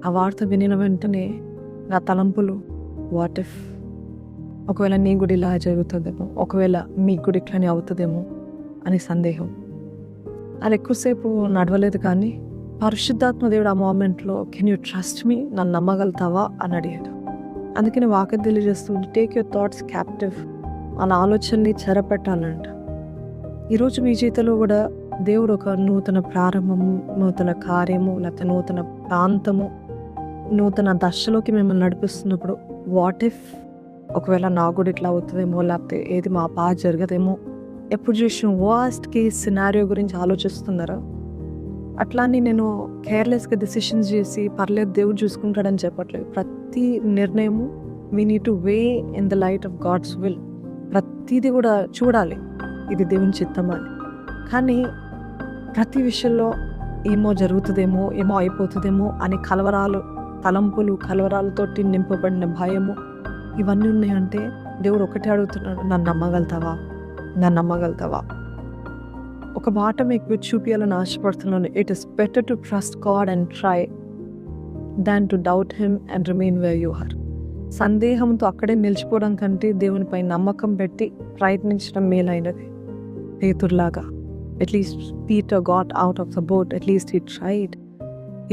ఆ వార్త వినిన వెంటనే నా తలంపులు వాట్ ఇఫ్, ఒకవేళ నీ కూడా ఇలా జరుగుతుందేమో, ఒకవేళ మీకు కూడా ఇట్లనే అవుతుందేమో అని సందేహం. అది ఎక్కువసేపు నడవలేదు, కానీ పరిశుద్ధాత్మ దేవుడు ఆ మూమెంట్లో కెన్ యూ ట్రస్ట్ మీ, నన్ను నమ్మగలుగుతావా అని అడిగాడు. అందుకని వాక్యం తెలియజేస్తుంది, టేక్ యువర్ థాట్స్ క్యాప్టివ్, మన ఆలోచనని చెరపెట్టాలంట. ఈరోజు మీ జీవితంలో కూడా దేవుడు ఒక నూతన ప్రారంభము, నూతన కార్యము, లేకపోతే నూతన ప్రాంతము, నూతన దశలోకి మిమ్మల్ని నడిపిస్తున్నప్పుడు వాట్ ఇఫ్, ఒకవేళ నాకు కూడా ఇట్లా అవుతుందేమో, లేకపోతే ఏది మా బాగా జరగదేమో, ఎప్పుడు చూసిన వర్స్ట్ కేస్ సినారియో గురించి ఆలోచిస్తున్నారా? అట్లా అని నేను కేర్లెస్గా డెసిషన్స్ చేసి పర్లేదు దేవుడు చూసుకుంటాడని చెప్పట్లేదు. ప్రతి నిర్ణయము we need to weigh in the light of God's will. ప్రతిదీ కూడా చూడాలి ఇది దేవుని చిత్తం అని. కానీ ప్రతి విషయంలో ఏమో జరుగుతుందేమో, ఏమో అయిపోతుందేమో అని కలవరాలు, తలంపులు, కలవరాలతోటి నింపబడిన భయము ఇవన్నీ ఉన్నాయంటే దేవుడు ఒకటే అడుగుతున్నాడు, నన్ను నమ్మగలుగుతావా, నన్ను నమ్మగలుగుతావా? ఒక మాట మీకు చూపించాలని ఆశపడుతున్నాను. It is better to trust God and try than to doubt him and remain where you are. సందేహంతో అక్కడే నిలిచిపోవడం కంటే దేవునిపై నమ్మకం పెట్టి ప్రయత్నించడం మేలైనది. పేతురులాగా at least Peter got out of the boat, at least he tried.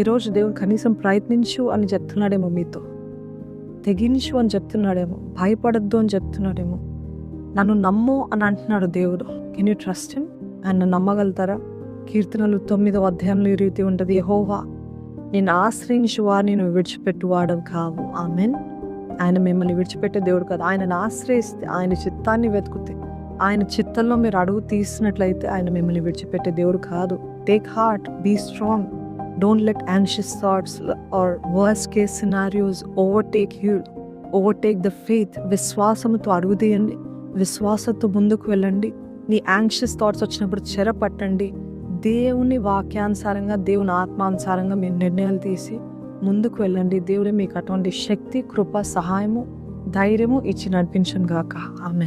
ఈరోజు దేవుడు కనీసం ప్రయత్నించు అని చెప్తున్నాడేమో, మీతో తెగించు అని చెప్తున్నాడేమో, భయపడద్దు అని చెప్తున్నాడేమో, నన్ను నమ్ము అని అంటున్నాడు దేవుడు. Can you trust him? ఆయన నమ్మగలుగుతారా? కీర్తనలు 9వ అధ్యాయంలో ఈ రీతి ఉంటుంది, యెహోవా నేను ఆశ్రయించు వారిని నువ్వు విడిచిపెట్టువాడవు కావు. ఆమెన్. ఆయన మిమ్మల్ని విడిచిపెట్టే దేవుడు కాదు. ఆయనను ఆశ్రయిస్తే, ఆయన చిత్తాన్ని వెతుకుతే, ఆయన చిత్తంలో మీరు అడుగు తీసినట్లయితే ఆయన మిమ్మల్ని విడిచిపెట్టే దేవుడు కాదు. Take heart, be strong, don't let anxious thoughts or worst case scenarios overtake you, overtake the faith. విశ్వాసంతో అడుగుదేయండి, విశ్వాసంతో ముందుకు వెళ్ళండి. నీ యాంగ్షియస్ థాట్స్ వచ్చినప్పుడు చెరపట్టండి. దేవుని వాక్యానుసారంగా, దేవుని ఆత్మానుసారంగా మీరు నిర్ణయాలు తీసి ముందుకు వెళ్ళండి. దేవుడే మీకు అటువంటి శక్తి, కృప, సహాయము, ధైర్యము ఇచ్చి నడిపించును గాక. ఆమేన్.